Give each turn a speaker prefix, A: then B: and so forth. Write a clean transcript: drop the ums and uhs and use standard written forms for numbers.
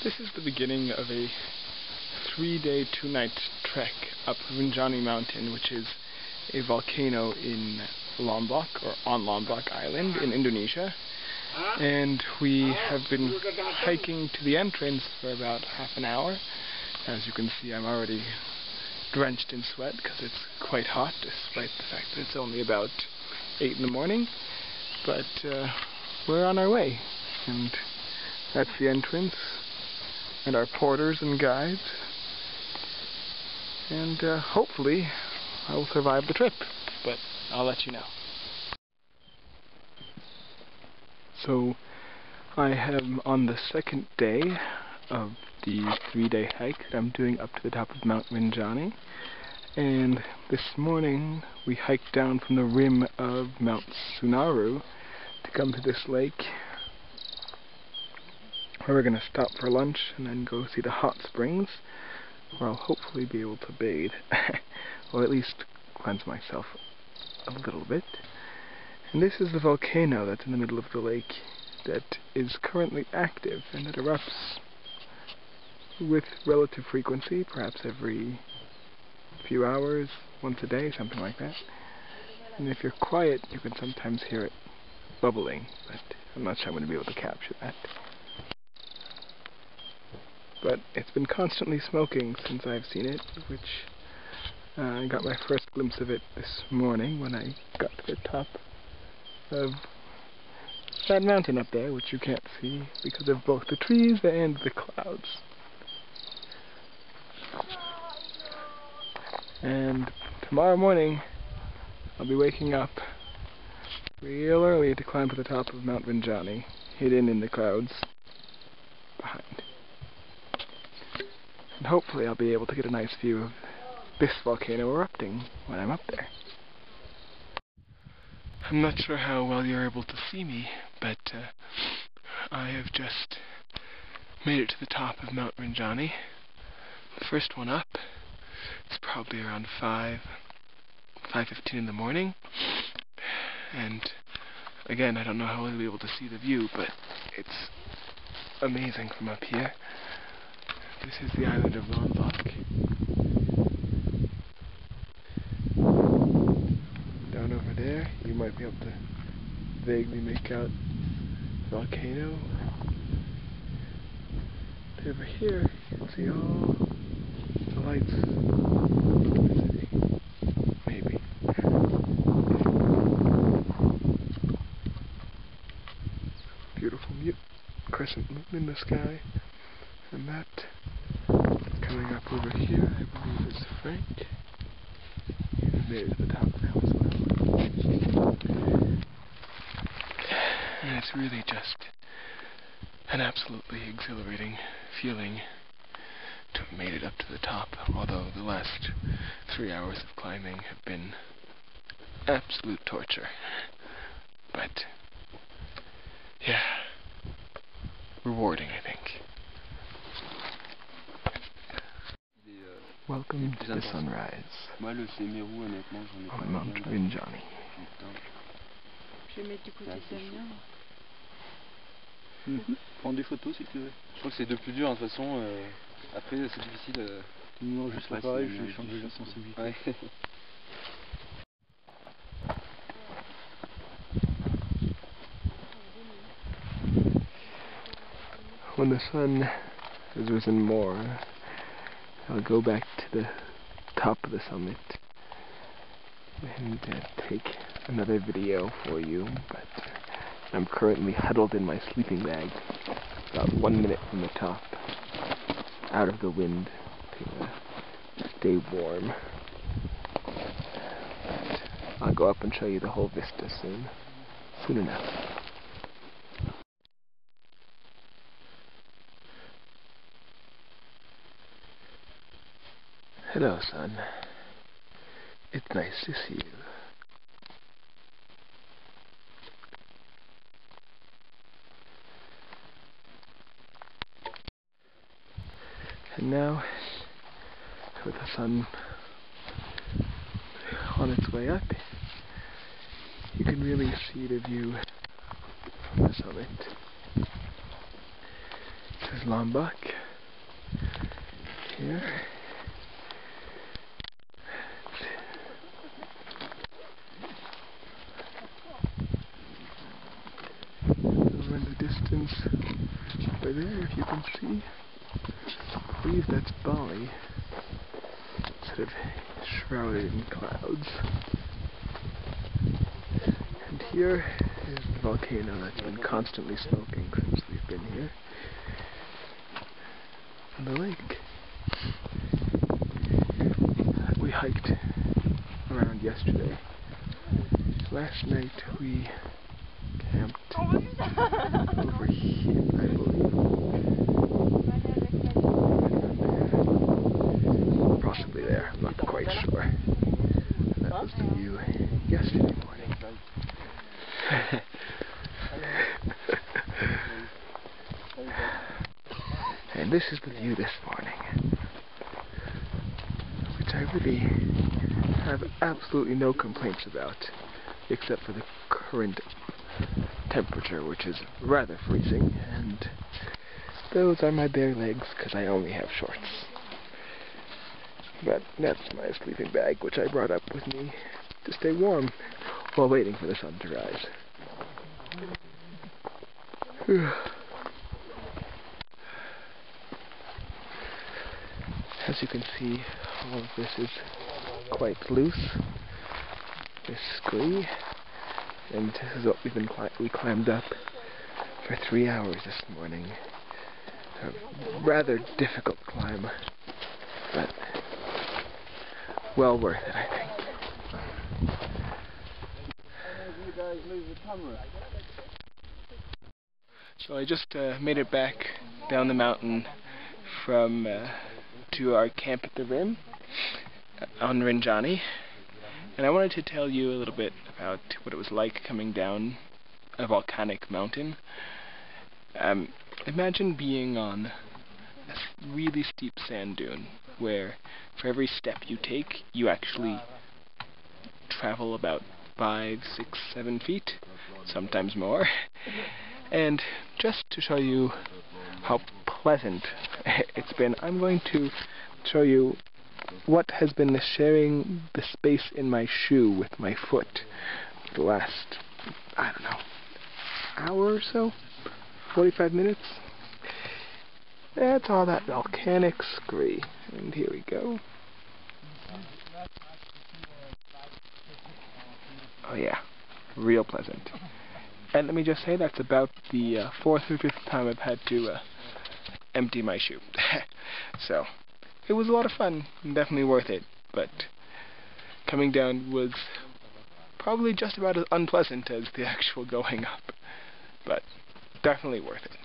A: This is the beginning of a 3-day, 2-night trek up Rinjani Mountain, which is a volcano in Lombok, or on Lombok Island in Indonesia. And we have been hiking to the entrance for about half an hour. As you can see, I'm already drenched in sweat because it's quite hot, despite the fact that it's only about 8 in the morning. But we're on our way, and that's the entrance, and our porters and guides, and hopefully I will survive the trip, but I'll let you know. So I am on the second day of the 3-day hike that I'm doing up to the top of Mount Rinjani, and this morning we hiked down from the rim of Mount Rinjani to come to this lake, where we're going to stop for lunch and then go see the hot springs, where I'll hopefully be able to bathe, or at least cleanse myself a little bit. And this is the volcano that's in the middle of the lake that is currently active and that erupts with relative frequency, perhaps every few hours, once a day, something like that. And if you're quiet, you can sometimes hear it bubbling, but I'm not sure I'm going to be able to capture that. But it's been constantly smoking since I've seen it, which I got my first glimpse of it this morning when I got to the top of that mountain up there, which you can't see because of both the trees and the clouds. And tomorrow morning I'll be waking up real early to climb to the top of Mount Rinjani, hidden in the clouds behind. And hopefully I'll be able to get a nice view of this volcano erupting when I'm up there. I'm not sure how well you're able to see me, but I have just made it to the top of Mount Rinjani. The first one up. It's probably around 5:15 in the morning. And again, I don't know how I'll be able to see the view, but it's amazing from up here. This is the island of Lombok. Down over there, you might be able to vaguely make out the volcano. And over here, you can see all the lights of the city. Maybe. Beautiful crescent moon in the sky. And that coming up over here, I believe, is Frank. He's made it to the top now as well. And it's really just an absolutely exhilarating feeling to have made it up to the top, although the last 3 hours of climbing have been absolute torture. But, yeah, rewarding, I think. Welcome to the sunrise on Mount Rinjani.
B: Je vais mettre du côté de Damien.
C: Prends des photos si tu veux. Je crois que c'est le plus dur, de toute façon. Après, c'est difficile.
D: Non, juste l'appareil, je vais changer la sensibilité.
C: Ouais.
A: When the sun has risen more, I'll go back to the top of the summit and take another video for you, but I'm currently huddled in my sleeping bag, about 1 minute from the top, out of the wind to stay warm. But I'll go up and show you the whole vista soon enough. Hello, son. It's nice to see you. And now, with the sun on its way up, you can really see the view from the summit. This is Lombok. Here. Over in the distance, over there, if you can see, I believe that's Bali, sort of shrouded in clouds. And here is the volcano that's been constantly smoking since we've been here. And the lake that we hiked around yesterday. Last night we camped over here, I believe. Possibly there, I'm not quite sure. That was the view yesterday morning. And this is the view this morning, which I really have absolutely no complaints about, except for the current temperature, which is rather freezing, and those are my bare legs because I only have shorts. But that's my sleeping bag, which I brought up with me to stay warm while waiting for the sun to rise. As you can see, all of this is quite loose, this scree, and this is what we climbed up for 3 hours this morning. A rather difficult climb, but well worth it, I think. So I just made it back down the mountain from to our camp at the rim on Rinjani, and I wanted to tell you a little bit about what it was like coming down a volcanic mountain. Imagine being on a really steep sand dune where for every step you take you actually travel about 5, 6, 7 feet, sometimes more. And just to show you how pleasant it's been, I'm going to show you what has been sharing the space in my shoe with my foot the last, I don't know, hour or so? 45 minutes? That's all that volcanic scree. And here we go. Oh yeah, real pleasant. And let me just say, that's about the 4th or 5th time I've had to empty my shoe. So, it was a lot of fun, and definitely worth it, but coming down was probably just about as unpleasant as the actual going up, but definitely worth it.